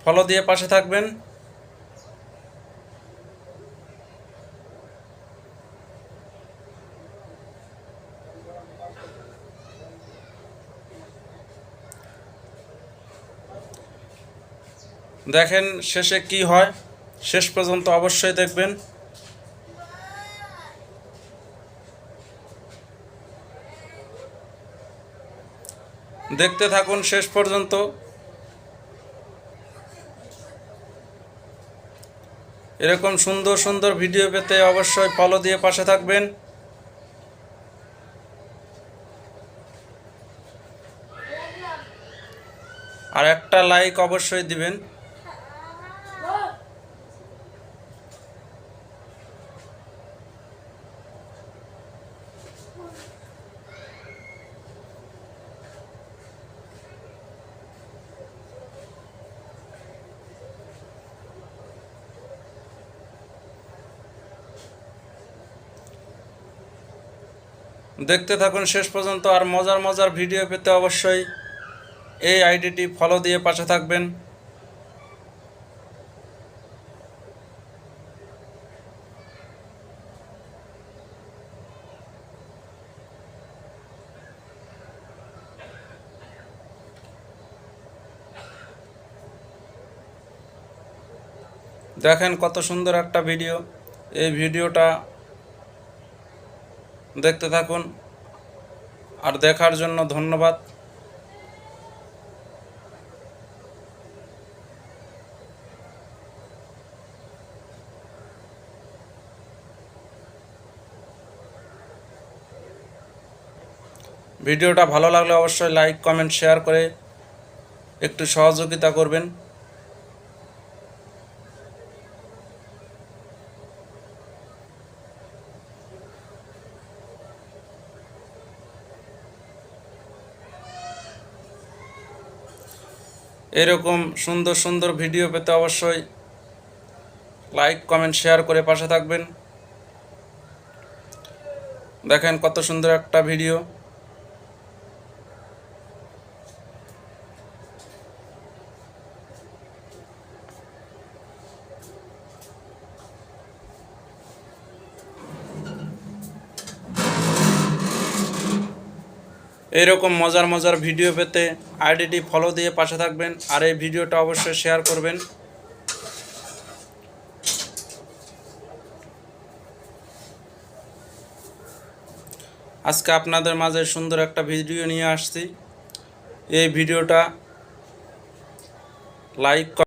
Follow দিয়ে পাশে থাকবেন। দেখেন শেষে কি হয়, শেষ পর্যন্ত অবশ্যই দেখবেন। দেখতে থাকুন শেষ পর্যন্ত। এরকম সুন্দর সুন্দর ভিডিও পেতে অবশ্যই ফলো দিয়ে পাশে থাকবেন। আর একটা লাইক অবশ্যই দিবেন। দেখতে থাকুন শেষ পর্যন্ত। আর মজার মজার ভিডিও পেতে অবশ্যই এই আইডিটি ফলো দিয়ে পাশে থাকবেন। দেখেন কত সুন্দর একটা ভিডিও। এই ভিডিওটা দেখতে থাকুন। আর দেখার জন্য ধন্যবাদ। ভিডিওটা ভালো লাগলে অবশ্যই লাইক কমেন্ট শেয়ার করে একটু সহযোগিতা করবেন। এরকম সুন্দর সুন্দর ভিডিও পেতে অবশ্যই লাইক কমেন্ট শেয়ার করে পাশে থাকবেন। দেখেন কত সুন্দর একটা ভিডিও। এইরকম মজার মজার ভিডিও পেতে আইডিটি ফলো দিয়ে পাশে থাকবেন। আর এই ভিডিওটা অবশ্যই শেয়ার করবেন। আজকে আপনাদের মাঝে সুন্দর একটা ভিডিও নিয়ে আসছি। এই ভিডিওটা লাইক